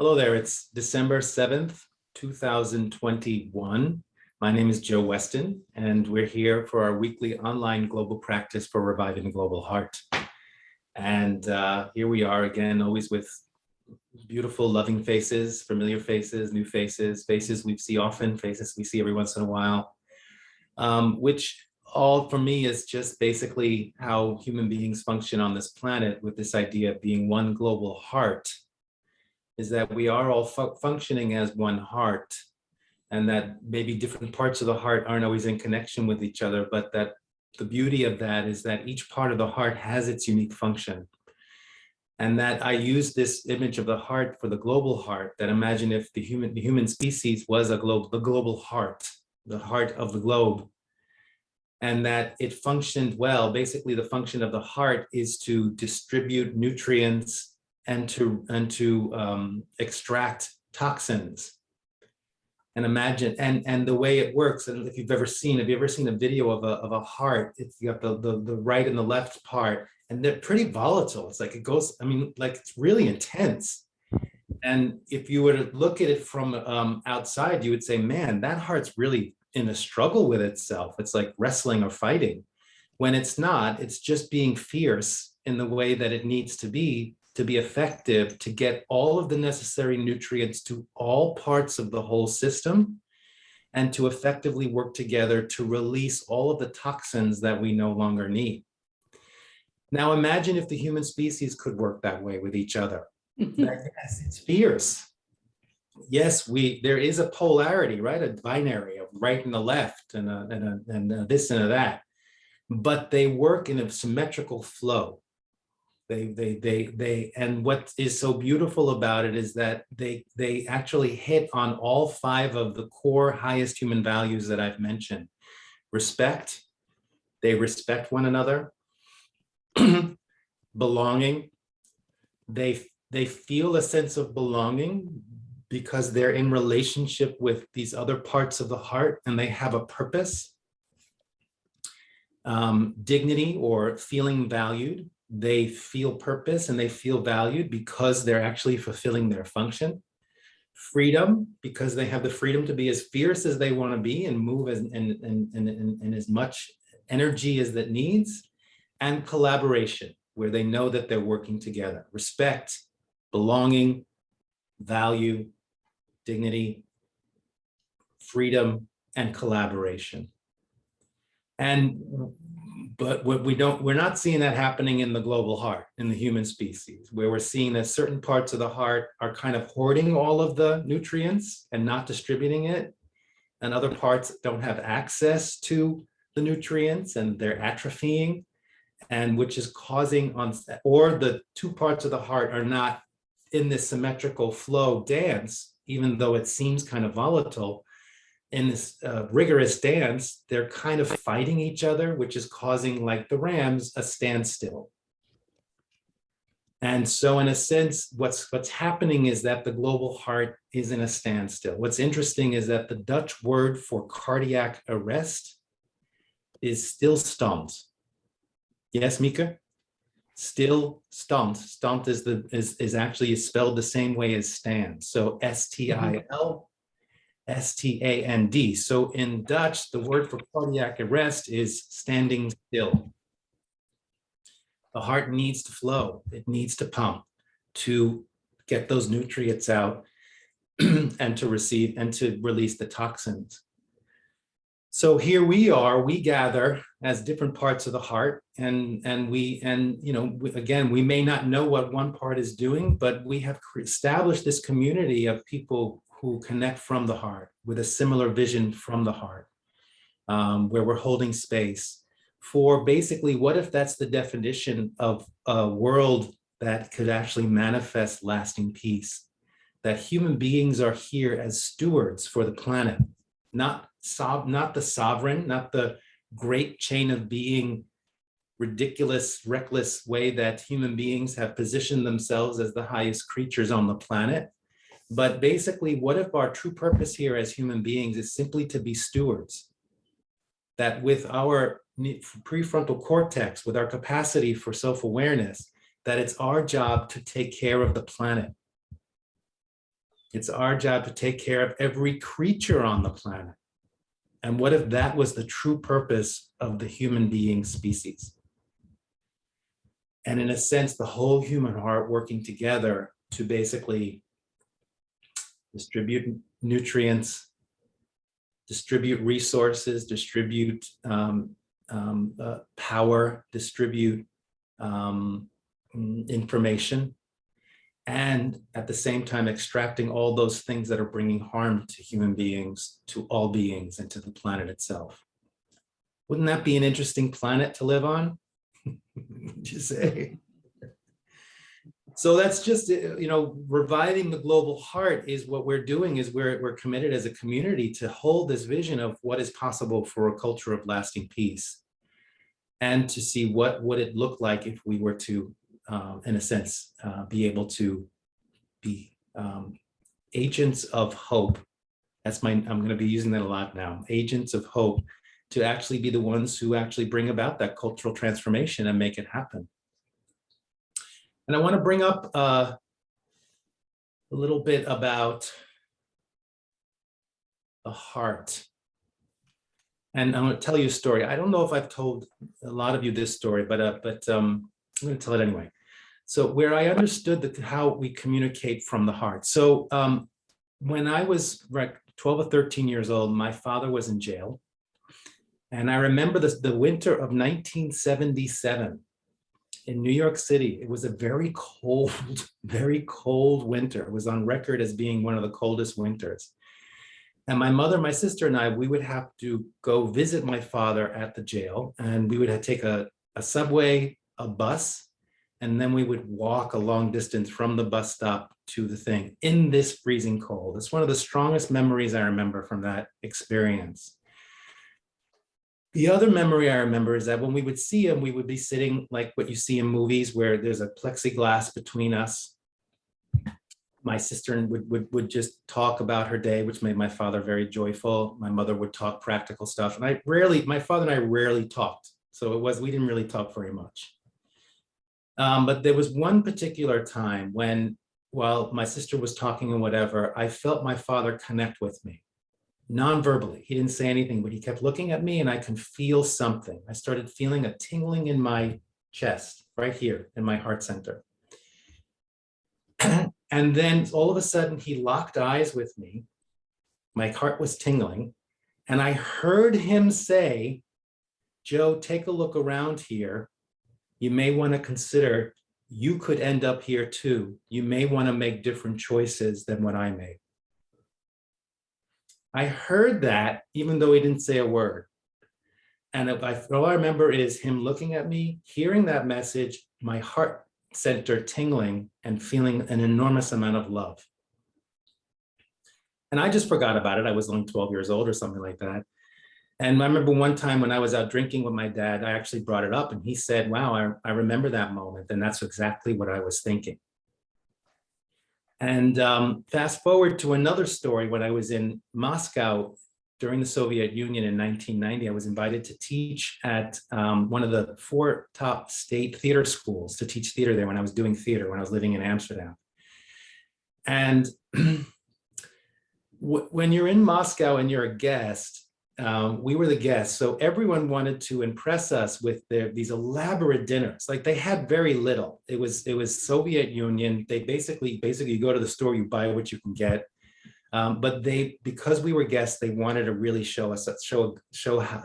Hello there, it's December 7th, 2021. My name is Joe Weston, and we're here for our weekly online global practice for reviving the global heart. And here we are again, always with beautiful, loving faces, familiar faces, new faces, faces we see often, faces we see every once in a while, which all for me is just basically how human beings function on this planet with this idea of being one global heart. Is that we are all functioning as one heart, and that maybe different parts of the heart aren't always in connection with each other, but that the beauty of that is that each part of the heart has its unique function. And that I use this image of the heart for the global heart, that imagine if the human species was the global heart, the heart of the globe, and that it functioned well. Basically, the function of the heart is to distribute nutrients and to extract toxins. And imagine, and the way it works, and if you've ever seen a video of a heart, it's you got the right and the left part, and they're pretty volatile. It's like it goes, I mean, like it's really intense. And if you were to look at it from outside, you would say, man, that heart's really in a struggle with itself. It's like wrestling or fighting. When it's not, it's just being fierce in the way that it needs to be effective, to get all of the necessary nutrients to all parts of the whole system, and to effectively work together to release all of the toxins that we no longer need. Now imagine if the human species could work that way with each other. Yes, it's fierce. Yes, there is a polarity, right? A binary of right and the left, and a this and a that, but they work in a symmetrical flow. And what is so beautiful about it is that they actually hit on all 5 of the core highest human values that I've mentioned. Respect, they respect one another. Belonging, they feel a sense of belonging because they're in relationship with these other parts of the heart and they have a purpose. Dignity, or feeling valued. They feel purpose and they feel valued because they're actually fulfilling their function. Freedom, because they have the freedom to be as fierce as they want to be and move in as much energy as that needs. And collaboration, where they know that they're working together. Respect, belonging, value, dignity, freedom, and collaboration. But we're not seeing that happening in the global heart, in the human species, where we're seeing that certain parts of the heart are kind of hoarding all of the nutrients and not distributing it, and other parts don't have access to the nutrients and they're atrophying, and which is causing or the 2 parts of the heart are not in this symmetrical flow dance, even though it seems kind of volatile. In this rigorous dance, they're kind of fighting each other, which is causing, like the rams, a standstill. And so in a sense, what's happening is that the global heart is in a standstill. What's interesting is that the Dutch word for cardiac arrest is stilstand. Yes, Mika? Stilstand. Stand is actually spelled the same way as stand. So S-T-I-L. S-T-A-N-D. So in Dutch, the word for cardiac arrest is standing still. The heart needs to flow. It needs to pump to get those nutrients out and to receive and to release the toxins. So here we are, we gather as different parts of the heart, and again, we may not know what one part is doing, but we have established this community of people who connect from the heart with a similar vision from the heart, where we're holding space for basically, what if that's the definition of a world that could actually manifest lasting peace? That human beings are here as stewards for the planet, not the sovereign, not the great chain of being, ridiculous, reckless way that human beings have positioned themselves as the highest creatures on the planet. But basically, what if our true purpose here as human beings is simply to be stewards? That with our prefrontal cortex, with our capacity for self-awareness, that it's our job to take care of the planet. It's our job to take care of every creature on the planet. And what if that was the true purpose of the human being species? And in a sense, the whole human heart working together to basically distribute nutrients, distribute resources, distribute power, distribute information, and at the same time extracting all those things that are bringing harm to human beings, to all beings, and to the planet itself. Wouldn't that be an interesting planet to live on? Would you say? So that's just, reviving the global heart is what we're doing, is we're committed as a community to hold this vision of what is possible for a culture of lasting peace, and to see what would it look like if we were to, in a sense, be able to be agents of hope. I'm going to be using that a lot now, agents of hope, to actually be the ones who actually bring about that cultural transformation and make it happen. And I want to bring up a little bit about the heart. And I'm going to tell you a story. I don't know if I've told a lot of you this story, but I'm going to tell it anyway. So where I understood how we communicate from the heart. So when I was 12 or 13 years old, my father was in jail. And I remember the winter of 1977 in New York City. It was a very cold winter. It was on record as being one of the coldest winters. And my mother, my sister, and I, we would have to go visit my father at the jail. And we would have to take a subway, a bus, and then we would walk a long distance from the bus stop to the thing in this freezing cold. It's one of the strongest memories I remember from that experience. The other memory I remember is that when we would see him, we would be sitting like what you see in movies where there's a plexiglass between us. My sister would just talk about her day, which made my father very joyful. My mother would talk practical stuff. And my father and I rarely talked. So we didn't really talk very much. But there was one particular time when, while my sister was talking and whatever, I felt my father connect with me. Non-verbally, he didn't say anything, but he kept looking at me and I can feel something. I started feeling a tingling in my chest, right here in my heart center. And then all of a sudden he locked eyes with me. My heart was tingling. And I heard him say, "Joe, take a look around here. You may want to consider, you could end up here too. You may want to make different choices than what I made." I heard that even though he didn't say a word. And all I remember is him looking at me, hearing that message, my heart center tingling and feeling an enormous amount of love. And I just forgot about it. I was only 12 years old or something like that. And I remember one time when I was out drinking with my dad, I actually brought it up and he said, "Wow, I remember that moment. And that's exactly what I was thinking." And fast forward to another story. When I was in Moscow during the Soviet Union in 1990, I was invited to teach at one of the 4 top state theater schools, to teach theater there when I was doing theater, when I was living in Amsterdam. And when you're in Moscow and you're a guest, we were the guests. So everyone wanted to impress us with these elaborate dinners. Like they had very little. It was Soviet Union. They basically you go to the store, you buy what you can get. But because we were guests, they wanted to really show how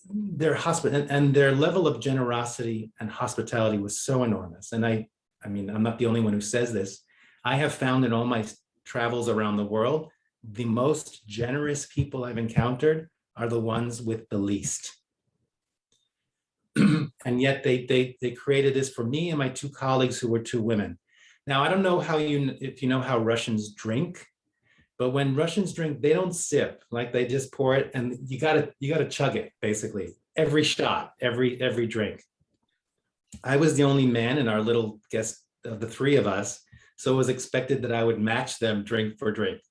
their hospitality and their level of generosity and hospitality was so enormous. And I mean, I'm not the only one who says this. I have found in all my travels around the world, the most generous people I've encountered are the ones with the least. And yet they created this for me and my 2 colleagues who were 2 women. Now, I don't know if you know how Russians drink, but when Russians drink, they don't sip, like they just pour it and you gotta chug it, basically. Every shot, every drink. I was the only man in our little guest of the 3 of us, so it was expected that I would match them drink for drink,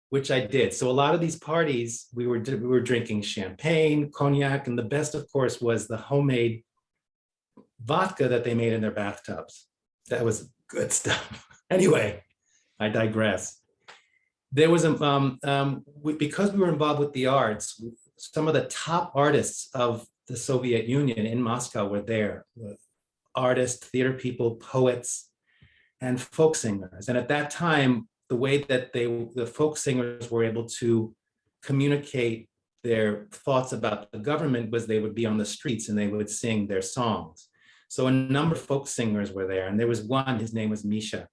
which I did. So a lot of these parties, we were drinking champagne, cognac, and the best, of course, was the homemade vodka that they made in their bathtubs. That was good stuff. Anyway, I digress. there was because we were involved with the arts, some of the top artists of the Soviet Union in Moscow were there. Artists, theater people, poets, and folk singers. And at that time, the way that the folk singers were able to communicate their thoughts about the government was they would be on the streets and they would sing their songs. So a number of folk singers were there, and there was one, his name was Misha,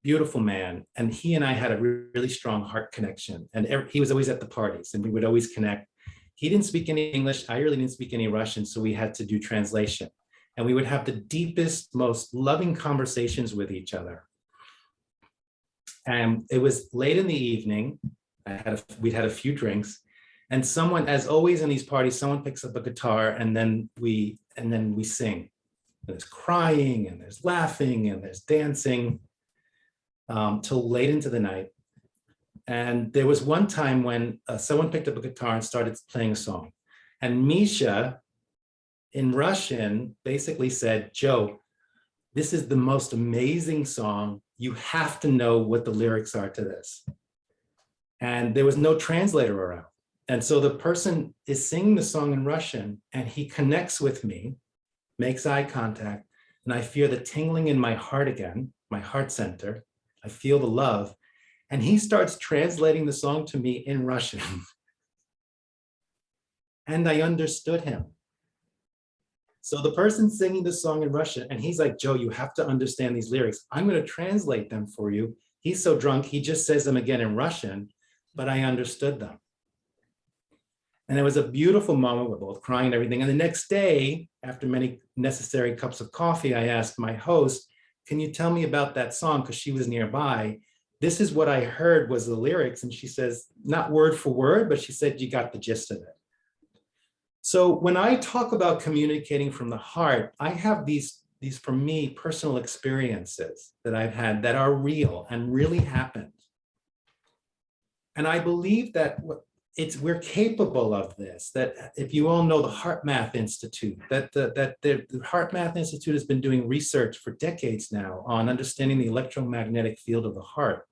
beautiful man. And he and I had a really strong heart connection. And he was always at the parties and we would always connect. He didn't speak any English. I really didn't speak any Russian. So we had to do translation. And we would have the deepest, most loving conversations with each other. And it was late in the evening. We'd had a few drinks. And someone, as always in these parties, someone picks up a guitar and then we sing. There's crying and there's laughing and there's dancing till late into the night. And there was one time when someone picked up a guitar and started playing a song. And Misha, in Russian, basically said, Joe, this is the most amazing song. You have to know what the lyrics are to this. And there was no translator around. And so the person is singing the song in Russian and he connects with me, makes eye contact, and I feel the tingling in my heart again, my heart center. I feel the love. And he starts translating the song to me in Russian. And I understood him. So the person singing the song in Russian, and he's like, Joe, you have to understand these lyrics. I'm going to translate them for you. He's so drunk, he just says them again in Russian, but I understood them. And it was a beautiful moment. We're both crying and everything. And the next day, after many necessary cups of coffee, I asked my host, can you tell me about that song? Because she was nearby. This is what I heard was the lyrics. And she says, not word for word, but she said, you got the gist of it. So when I talk about communicating from the heart, I have these for me, personal experiences that I've had that are real and really happened. And I believe that we're capable of this, that if you all know the Heart Math Institute, that the Heart Math Institute has been doing research for decades now on understanding the electromagnetic field of the heart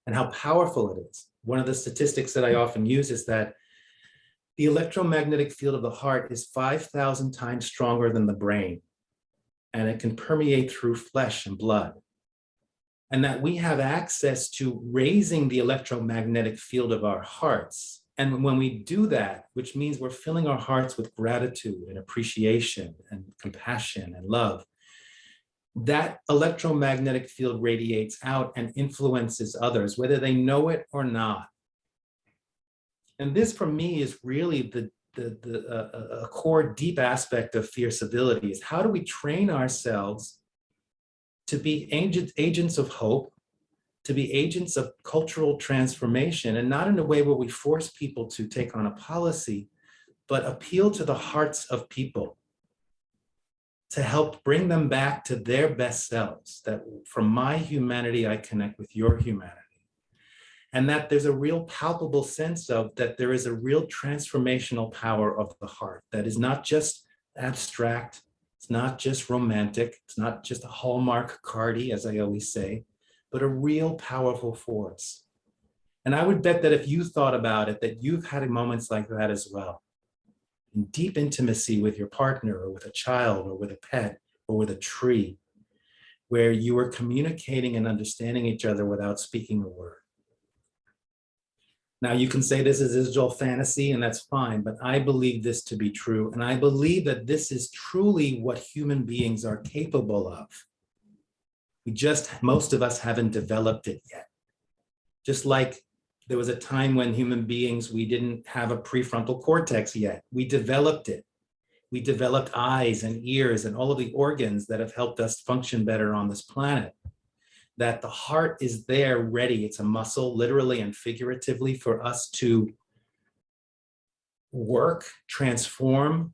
and how powerful it is. One of the statistics that I often use is that the electromagnetic field of the heart is 5,000 times stronger than the brain, and it can permeate through flesh and blood. And that we have access to raising the electromagnetic field of our hearts. And when we do that, which means we're filling our hearts with gratitude and appreciation and compassion and love, that electromagnetic field radiates out and influences others, whether they know it or not. And this, for me, is really a core, deep aspect of fierce ability is how do we train ourselves to be agents of hope, to be agents of cultural transformation, and not in a way where we force people to take on a policy, but appeal to the hearts of people to help bring them back to their best selves, that from my humanity, I connect with your humanity. And that there's a real palpable sense of that there is a real transformational power of the heart that is not just abstract, it's not just romantic, it's not just a Hallmark cardie, as I always say, but a real powerful force. And I would bet that if you thought about it, that you've had moments like that as well. In deep intimacy with your partner or with a child or with a pet or with a tree, where you are communicating and understanding each other without speaking a word. Now you can say this is all fantasy and that's fine, but I believe this to be true. And I believe that this is truly what human beings are capable of. Most of us haven't developed it yet. Just like there was a time when human beings, we didn't have a prefrontal cortex yet. We developed it. We developed eyes and ears and all of the organs that have helped us function better on this planet. That the heart is there ready. It's a muscle, literally and figuratively, for us to work, transform,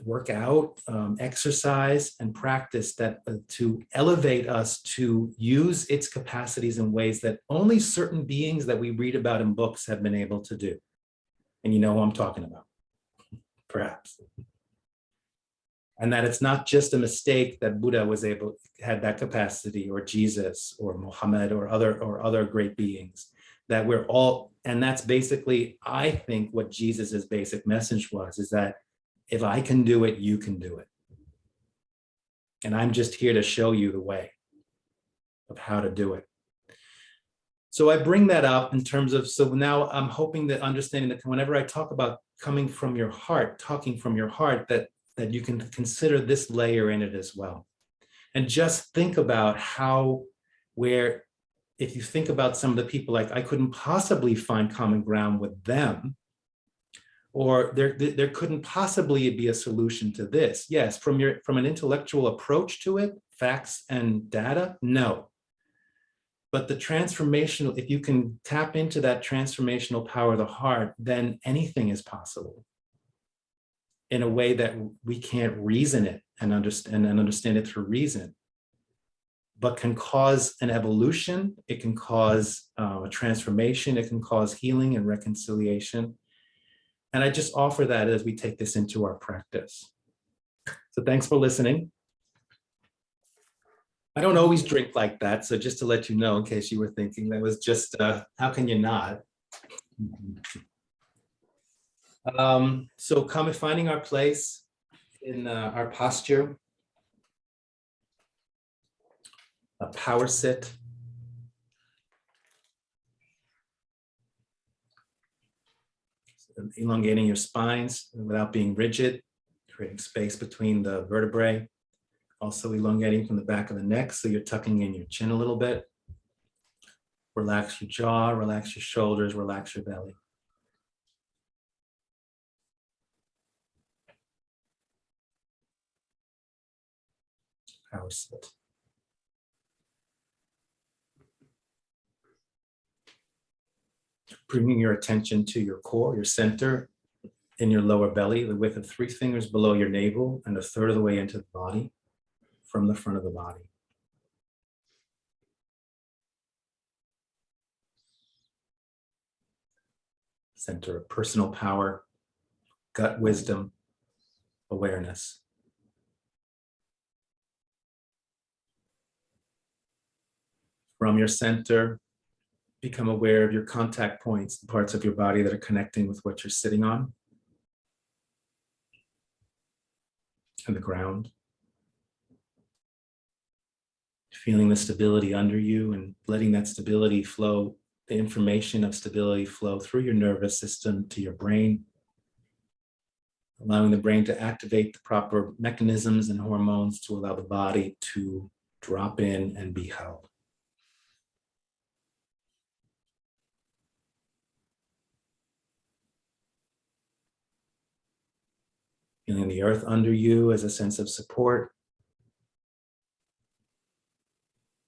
work out, exercise, and practice that to elevate us to use its capacities in ways that only certain beings that we read about in books have been able to do. And you know who I'm talking about, perhaps. And that it's not just a mistake that Buddha had that capacity, or Jesus or Muhammad or other great beings, that we're all, and that's basically, I think, what Jesus's basic message was, is that if I can do it, you can do it. And I'm just here to show you the way of how to do it. So I bring that up in terms of, so now I'm hoping that understanding that whenever I talk about coming from your heart, talking from your heart, that you can consider this layer in it as well. And just think about how, where, if you think about some of the people, like I couldn't possibly find common ground with them, or there couldn't possibly be a solution to this. Yes, from an intellectual approach to it, facts and data, no. But the transformational, if you can tap into that transformational power of the heart, then anything is possible in a way that we can't reason it and understand it through reason, but can cause an evolution. It can cause a transformation. It can cause healing and reconciliation. And I just offer that as we take this into our practice. So thanks for listening. I don't always drink like that. So just to let you know, in case you were thinking that was just, how can you not? So finding our place in our posture, a power sit. Elongating your spines without being rigid, creating space between the vertebrae. Also elongating from the back of the neck, so you're tucking in your chin a little bit. Relax your jaw, relax your shoulders, relax your belly. Power sit. Bringing your attention to your core, your center, in your lower belly, the width of 3 fingers below your navel and a third of the way into the body, from the front of the body. Center of personal power, gut wisdom, awareness. From your center, become aware of your contact points, the parts of your body that are connecting with what you're sitting on, and the ground. Feeling the stability under you and letting that stability flow, the information of stability flow through your nervous system to your brain, allowing the brain to activate the proper mechanisms and hormones to allow the body to drop in and be held. Feeling the earth under you as a sense of support.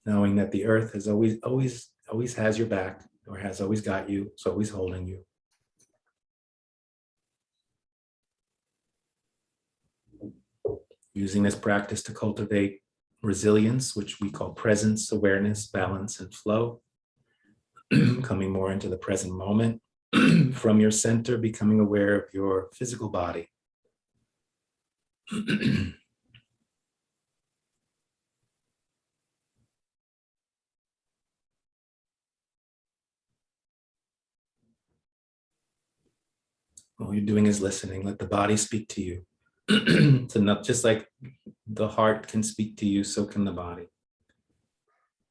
Knowing that the earth has always has your back, or has always got you, it's always holding you. Using this practice to cultivate resilience, which we call presence, awareness, balance, and flow. Coming more into the present moment. From your center, becoming aware of your physical body. All you're doing is listening. Let the body speak to you. So not just like the heart can speak to you, so can the body.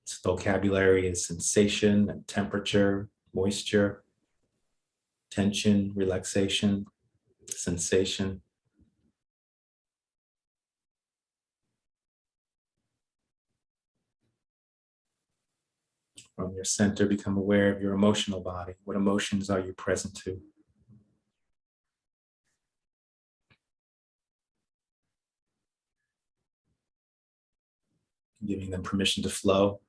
Its vocabulary is sensation and temperature, moisture, tension, relaxation, sensation. From your center, become aware of your emotional body. What emotions are you present to? Giving them permission to flow.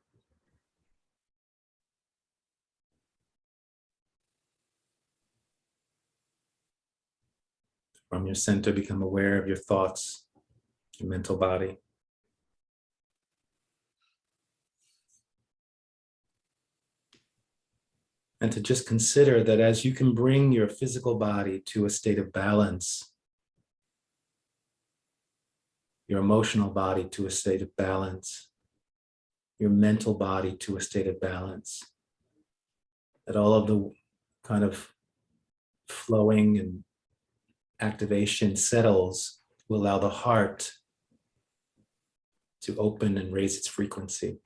From your center, become aware of your thoughts, your mental body. And to just consider that as you can bring your physical body to a state of balance, your emotional body to a state of balance, your mental body to a state of balance, that all of the kind of flowing and activation settles will allow the heart to open and raise its frequency.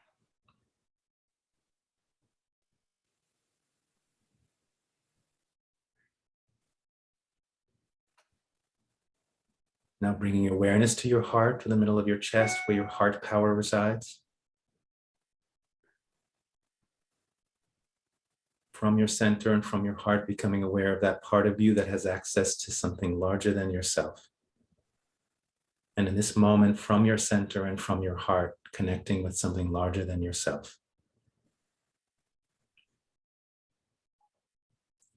Now bringing awareness to your heart, to the middle of your chest where your heart power resides. From your center and from your heart, becoming aware of that part of you that has access to something larger than yourself. And in this moment, from your center and from your heart, connecting with something larger than yourself.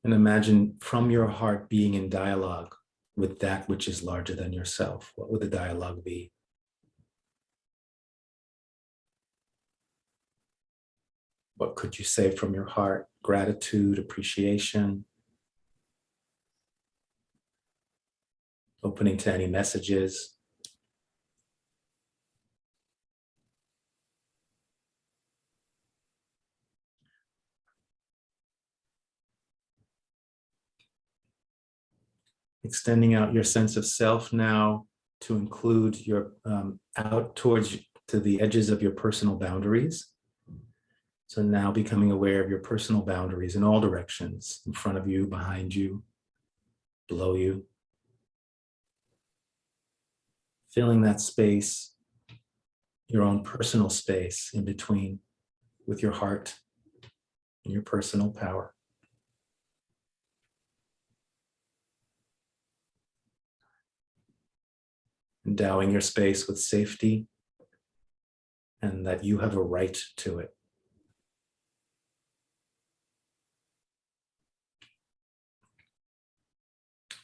And imagine from your heart being in dialogue with that which is larger than yourself. What would the dialogue be? What could you say from your heart? Gratitude, appreciation, opening to any messages. Extending out your sense of self now to include your out towards to the edges of your personal boundaries. So now becoming aware of your personal boundaries in all directions, in front of you, behind you, below you. Filling that space, your own personal space in between with your heart and your personal power. Endowing your space with safety and that you have a right to it.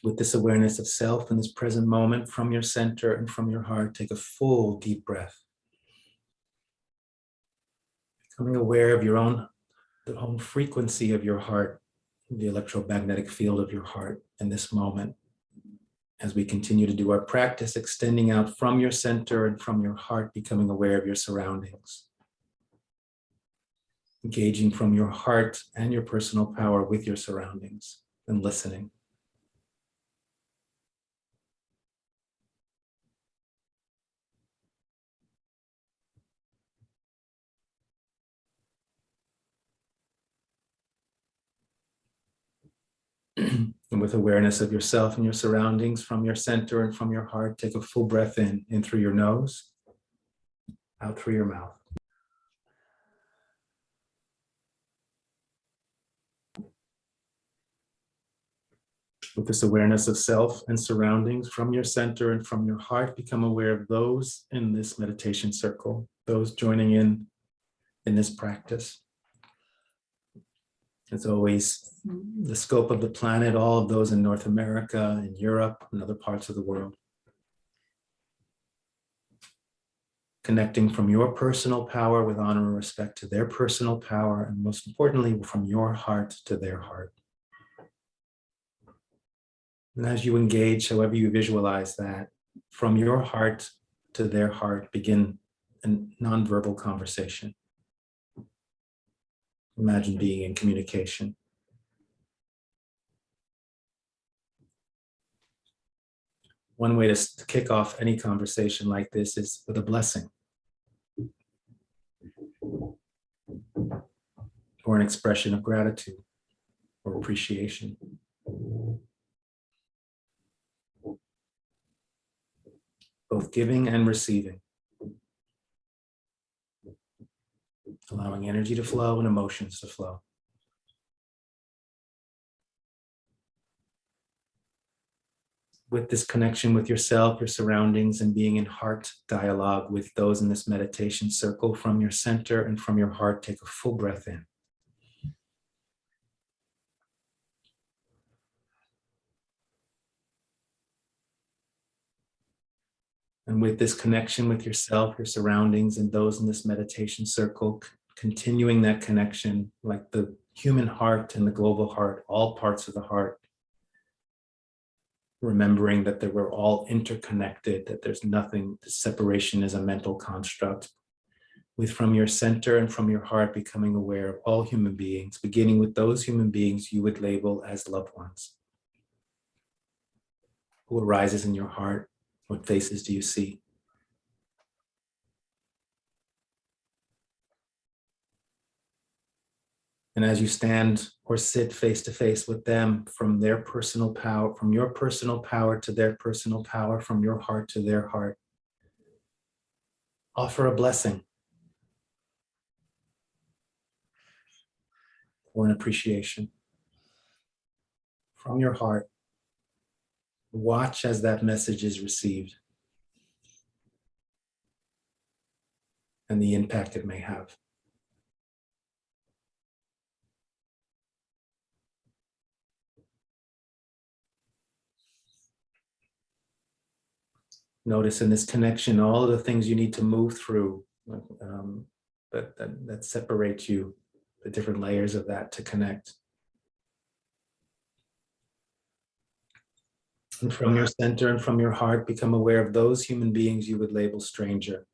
With this awareness of self in this present moment, from your center and from your heart, take a full deep breath. Becoming aware of the own frequency of your heart, the electromagnetic field of your heart in this moment. As we continue to do our practice, extending out from your center and from your heart, becoming aware of your surroundings. Engaging from your heart and your personal power with your surroundings and listening. And with awareness of yourself and your surroundings from your center and from your heart, take a full breath in through your nose, out through your mouth. With this awareness of self and surroundings from your center and from your heart, become aware of those in this meditation circle, those joining in this practice. As always, the scope of the planet, all of those in North America, in Europe, and other parts of the world. Connecting from your personal power with honor and respect to their personal power, and most importantly, from your heart to their heart. And as you engage, however you visualize that, from your heart to their heart, begin a nonverbal conversation. Imagine being in communication. One way to kick off any conversation like this is with a blessing or an expression of gratitude or appreciation. Both giving and receiving. Allowing energy to flow and emotions to flow. With this connection with yourself, your surroundings, and being in heart dialogue with those in this meditation circle, from your center and from your heart, take a full breath in. And with this connection with yourself, your surroundings, and those in this meditation circle, continuing that connection like the human heart and the global heart, all parts of the heart, remembering that they were all interconnected, that there's nothing, separation is a mental construct. With from your center and from your heart, becoming aware of all human beings, beginning with those human beings you would label as loved ones. Who arises in your heart? What faces do you see? And as you stand or sit face to face with them, from their personal power, from your personal power to their personal power, from your heart to their heart, offer a blessing or an appreciation from your heart. Watch as that message is received and the impact it may have. Notice in this connection all of the things you need to move through that separate you, the different layers of that to connect. And from your center and from your heart, become aware of those human beings you would label stranger.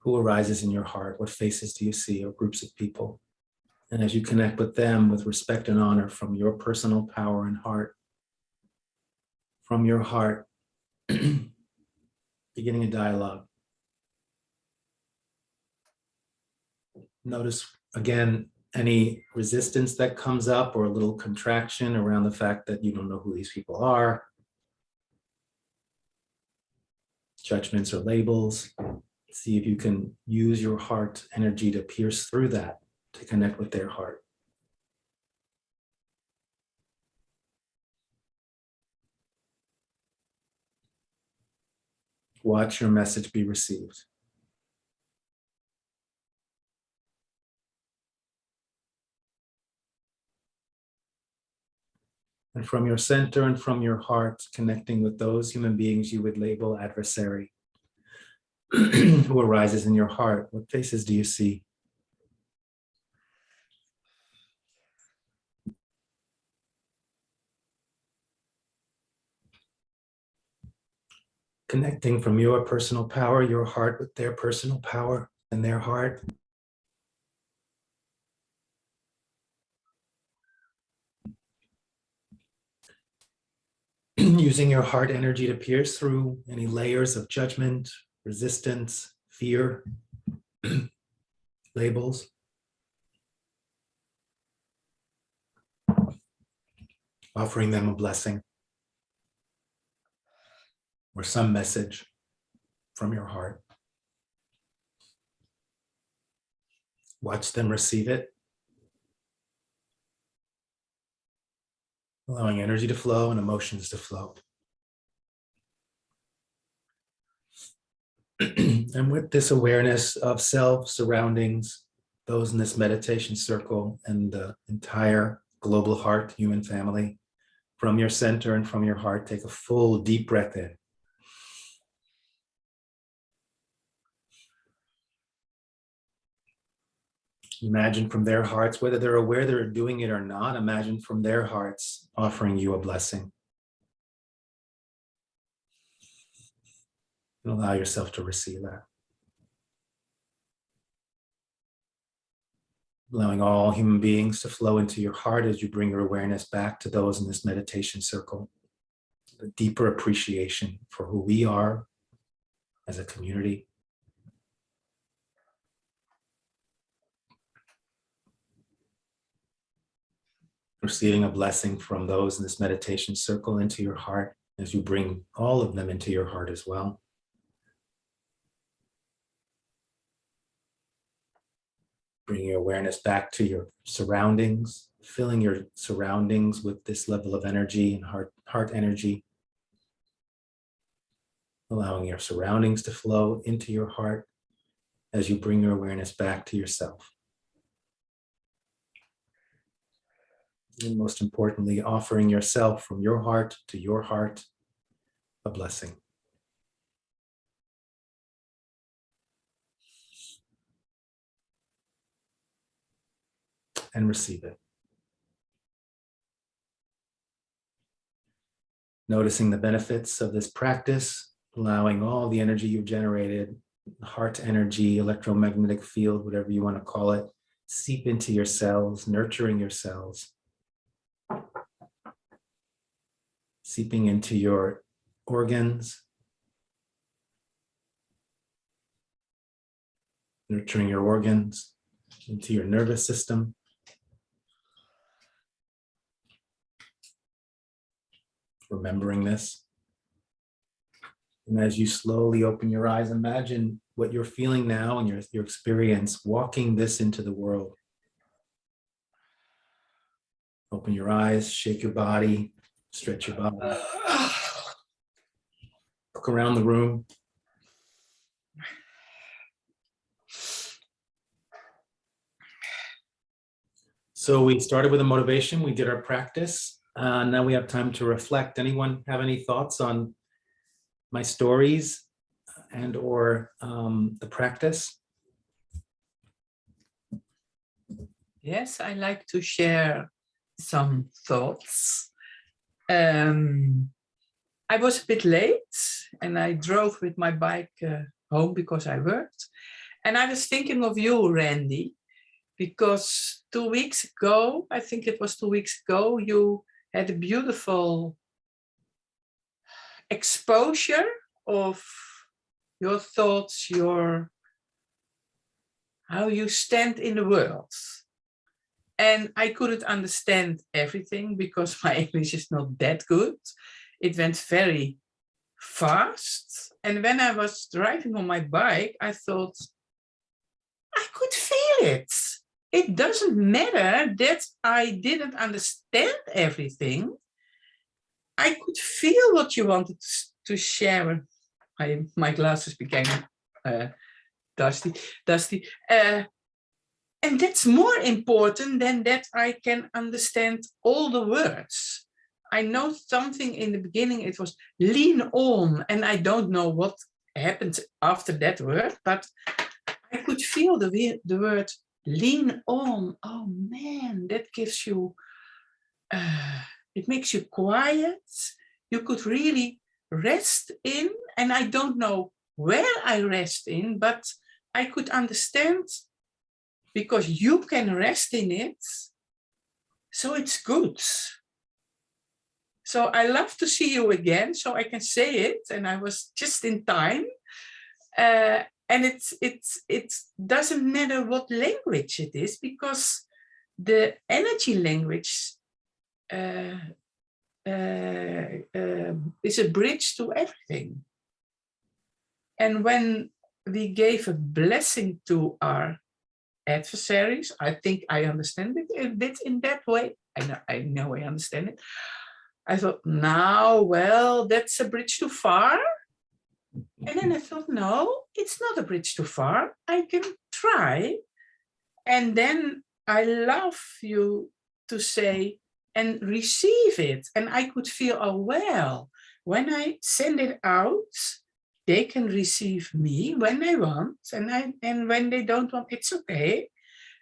Who arises in your heart? What faces do you see, or groups of people? And as you connect with them with respect and honor from your personal power and heart, from your heart, beginning a dialogue. Notice again any resistance that comes up or a little contraction around the fact that you don't know who these people are, judgments or labels. See if you can use your heart energy to pierce through that, to connect with their heart. Watch your message be received. And from your center and from your heart, connecting with those human beings you would label adversary. Who arises in your heart? What faces do you see? Connecting from your personal power, your heart, with their personal power and their heart. Using your heart energy to pierce through any layers of judgment, resistance, fear, labels. Offering them a blessing or some message from your heart. Watch them receive it, allowing energy to flow and emotions to flow. And with this awareness of self, surroundings, those in this meditation circle, and the entire global heart human family, from your center and from your heart, take a full deep breath in. Imagine from their hearts, whether they're aware they're doing it or not, imagine from their hearts offering you a blessing. And allow yourself to receive that. Allowing all human beings to flow into your heart as you bring your awareness back to those in this meditation circle. A deeper appreciation for who we are as a community. Receiving a blessing from those in this meditation circle into your heart as you bring all of them into your heart as well. Bringing your awareness back to your surroundings, filling your surroundings with this level of energy and heart energy. Allowing your surroundings to flow into your heart as you bring your awareness back to yourself. And most importantly, offering yourself from your heart to your heart a blessing. And receive it. noticing the benefits of this practice, allowing all the energy you've generated, heart energy, electromagnetic field, whatever you want to call it, seep into your cells, nurturing your cells, seeping into your organs, nurturing your organs, into your nervous system. Remembering this. And as you slowly open your eyes, imagine what you're feeling now and your experience, walking this into the world. Open your eyes, shake your body, stretch your body. Look around the room. So we started with a motivation, we did our practice. Now we have time to reflect. Anyone have any thoughts on my stories and or the practice? Yes, I like to share some thoughts. I was a bit late and I drove with my bike home because I worked. And I was thinking of you, Randy, because 2 weeks ago, I think it was 2 weeks ago, you had a beautiful exposure of your thoughts, how you stand in the world. And I couldn't understand everything because my English is not that good. It went very fast. And when I was driving on my bike, I thought, I could feel it. It doesn't matter that I didn't understand everything. I could feel what you wanted to share. My glasses became dusty. And that's more important than that I can understand all the words. I know something in the beginning, it was lean on, and I don't know what happened after that word, but I could feel the word lean on. Oh man, that gives you, it makes you quiet. You could really rest in, and I don't know where I rest in, but I could understand because you can rest in it. So it's good. So I love to see you again, so I can say it, and I was just in time. And it doesn't matter what language it is, because the energy language is a bridge to everything. And when we gave a blessing to our adversaries, I think I understand it a bit in that way. I know I understand it. I thought, now, well, that's a bridge too far. And then I thought, no, it's not a bridge too far. I can try. And then I love you to say and receive it. And I could feel, oh, well, when I send it out, they can receive me when they want. And when they don't want, it's okay.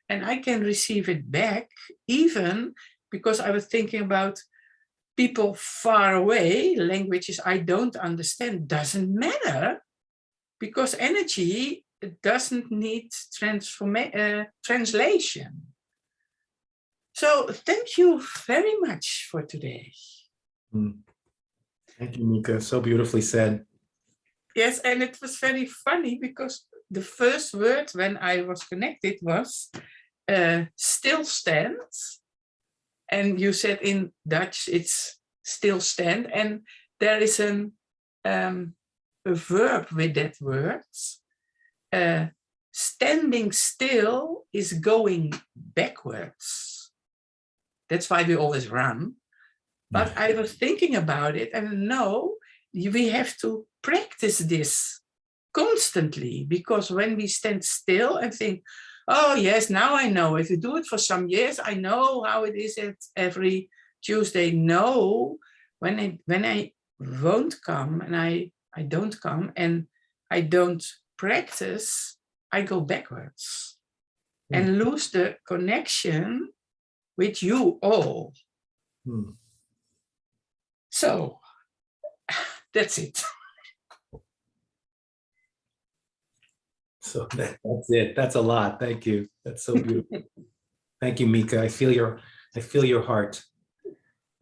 And I can receive it back, even because I was thinking about people far away, languages I don't understand, doesn't matter, because energy doesn't need translation. So thank you very much for today. Thank you, Mika. So beautifully said. Yes, and it was very funny because the first word when I was connected was still stand. And you said in Dutch, it's still stand. And there is a verb with that word. Standing still is going backwards. That's why we always run. But I was thinking about it, and no, we have to practice this constantly, because when we stand still and think, oh yes, now I know, if you do it for some years, I know how it is at every Tuesday. No, when I won't come and I don't come and I don't practice, I go backwards and lose the connection with you all. So That's it. So that's it. That's a lot. Thank you. That's so beautiful. Thank you, Mika. I feel your heart.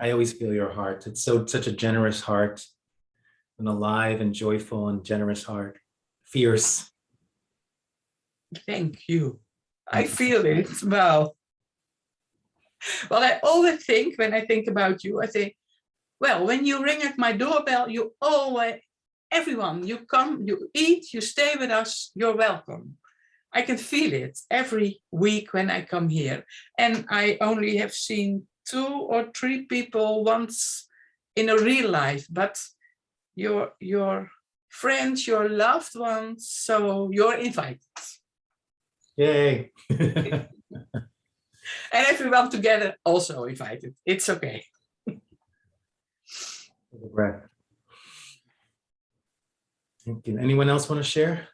I always feel your heart. It's such a generous heart, an alive and joyful and generous heart. Fierce. Thank you. I feel it. Well, I always think, when I think about you, I think, well, when you ring at my doorbell, you always, everyone, you come, you eat, you stay with us, you're welcome. I can feel it every week when I come here. And I only have seen 2 or 3 people once in a real life, but your friends, your loved ones, so you're invited. Yay. And everyone together also invited. It's okay. Take a breath. Thank you. Anyone else want to share?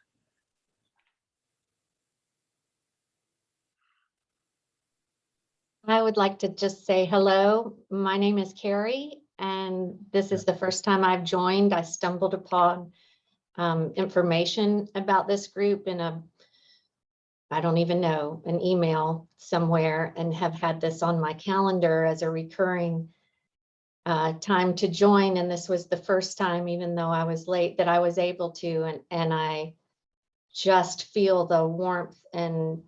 I would like to just say hello. My name is Carrie, and this is the first time I've joined. I stumbled upon information about this group in I don't even know, an email somewhere, and have had this on my calendar as a recurring time to join. And this was the first time, even though I was late, that I was able to, and I just feel the warmth and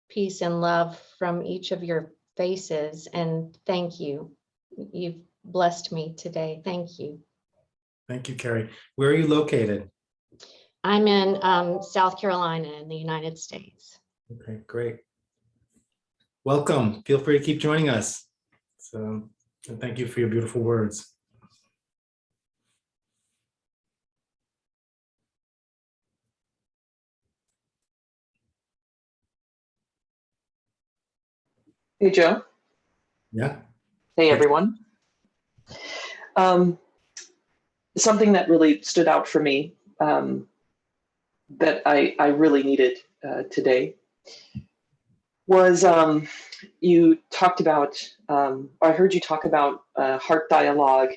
peace and love from each of your faces. And thank you. You've blessed me today. Thank you. Thank you, Carrie. Where are you located? I'm in South Carolina in the United States. Okay, great. Welcome. Feel free to keep joining us. So, and thank you for your beautiful words. Hey, Joe. Yeah. Hey, everyone. Something that really stood out for me that I really needed today was you talked about, I heard you talk about heart dialogue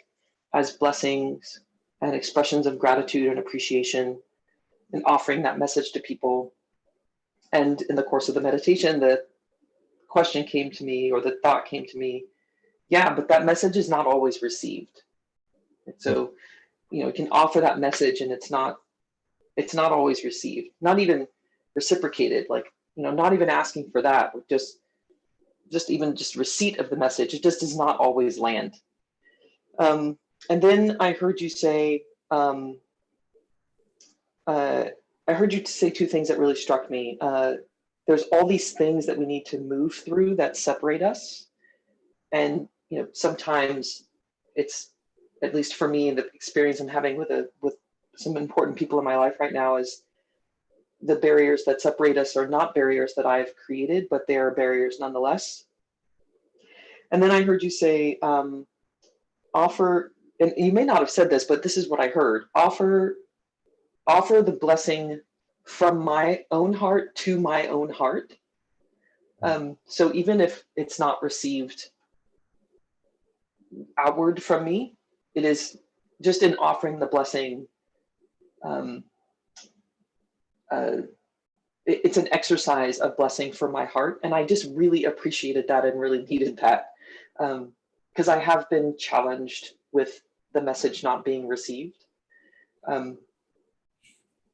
as blessings and expressions of gratitude and appreciation, and offering that message to people. And in the course of the meditation, the question came to me, or the thought came to me, yeah, but that message is not always received. So, you can offer that message and it's not always received, not even reciprocated, like, not even asking for that, just receipt of the message. It just does not always land. And then I heard you say, I heard you say 2 things that really struck me. There's all these things that we need to move through that separate us. And, sometimes it's, at least for me, and the experience I'm having with some important people in my life right now, is the barriers that separate us are not barriers that I've created, but they are barriers nonetheless. And then I heard you say, offer, and you may not have said this, but this is what I heard, offer the blessing from my own heart to my own heart. So even if it's not received outward from me, it is just in offering the blessing. It's an exercise of blessing for my heart. And I just really appreciated that and really needed that, because I have been challenged with the message not being received. And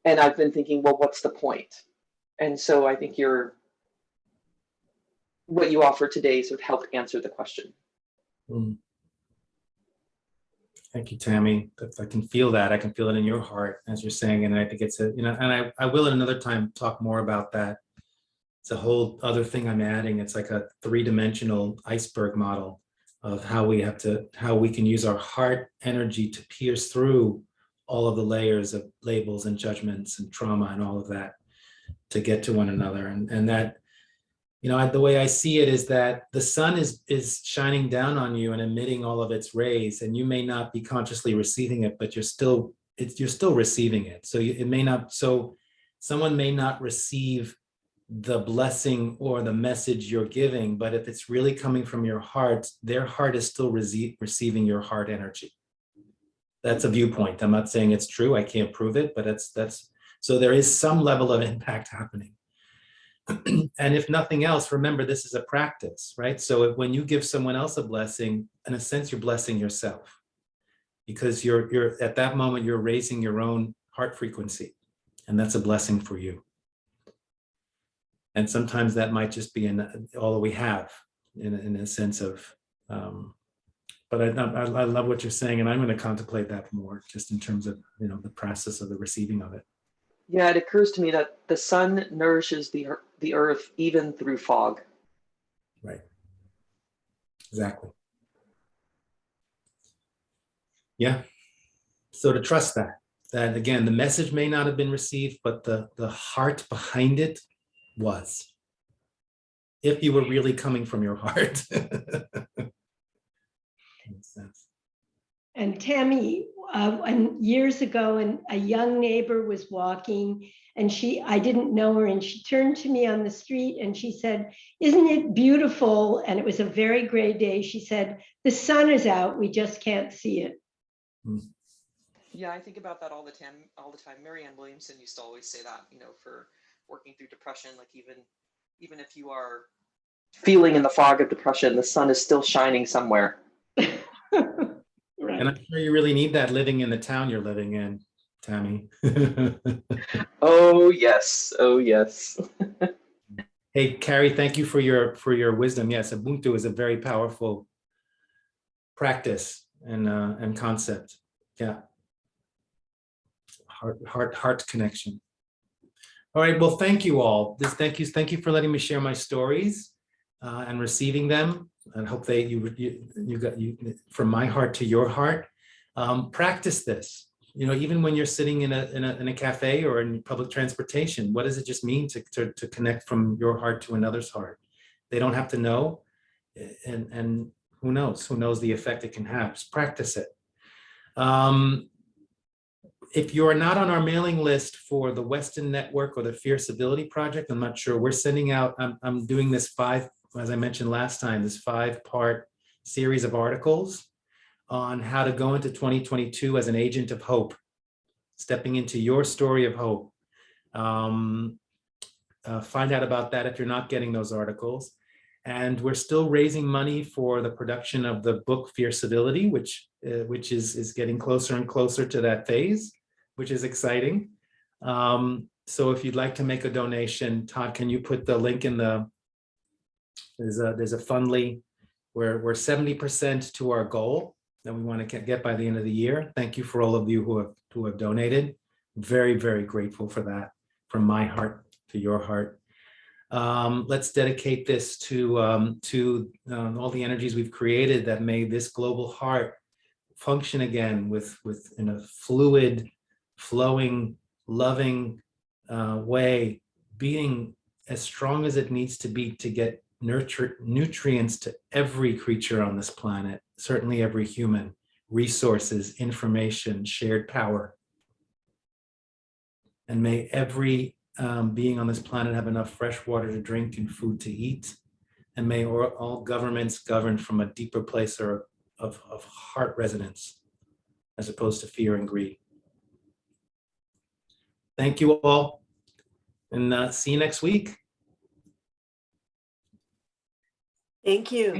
I've been thinking, well, what's the point? And so I think what you offer today sort of helped answer the question. Thank you, Tammy. I can feel that. I can feel it in your heart as you're saying. And I think it's and I will at another time talk more about that. It's a whole other thing I'm adding. It's like a 3-dimensional iceberg model of how we can use our heart energy to pierce through all of the layers of labels and judgments and trauma and all of that to get to one another. And that, the way I see it is that the sun is shining down on you and emitting all of its rays, and you may not be consciously receiving it, but you're still receiving it. So someone may not receive the blessing or the message you're giving, but if it's really coming from your heart, their heart is still receiving your heart energy. That's a viewpoint. I'm not saying it's true. I can't prove it, but so there is some level of impact happening. And if nothing else, remember, this is a practice, right? So when you give someone else a blessing, in a sense, you're blessing yourself, because you're at that moment, you're raising your own heart frequency, and that's a blessing for you. And sometimes that might just be all that we have in a sense of, but I love what you're saying, and I'm going to contemplate that more, just in terms of, the process of the receiving of it. Yeah, it occurs to me that the sun nourishes the earth even through fog. Right. Exactly. Yeah. So to trust that again, the message may not have been received, but the heart behind it was. If you were really coming from your heart. Makes sense. And Tammy, years ago, and a young neighbor was walking, and I didn't know her, and she turned to me on the street and she said, "Isn't it beautiful?" And it was a very gray day. She said, "The sun is out, we just can't see it." Yeah, I think about that all the time. Marianne Williamson used to always say that, for working through depression, like even if you are feeling in the fog of depression, the sun is still shining somewhere. Right. And I'm sure you really need that living in the town you're living in, Tammy. Oh yes, oh yes. Hey, Carrie, thank you for your wisdom. Yes, Ubuntu is a very powerful practice and concept. Yeah. Heart connection. All right. Well, thank you all. Thank you for letting me share my stories and receiving them. And hope that you got from my heart to your heart. Practice this. Even when you're sitting in a cafe or in public transportation, what does it just mean to connect from your heart to another's heart? They don't have to know, and who knows the effect it can have. Just practice it. If you're not on our mailing list for the Weston Network or the Fierce Ability Project, I'm not sure. We're sending out, I'm doing this as I mentioned last time, this 5-part series of articles on how to go into 2022 as an agent of hope, stepping into your story of hope. Find out about that if you're not getting those articles. And we're still raising money for the production of the book Fierce Ability, which is getting closer and closer to that phase, which is exciting. So if you'd like to make a donation, Todd, can you put the link in there's a Fundly where we're 70% to our goal that we want to get by the end of the year. Thank you for all of you who have donated. Very, very grateful for that, from my heart to your heart. Let's dedicate this to all the energies we've created that made this global heart function again in a fluid, flowing, loving way, being as strong as it needs to be to get nutrients to every creature on this planet, certainly every human, resources, information, shared power. And may every being on this planet have enough fresh water to drink and food to eat. And may all governments govern from a deeper place of heart resonance, as opposed to fear and greed. Thank you all, and see you next week. Thank you.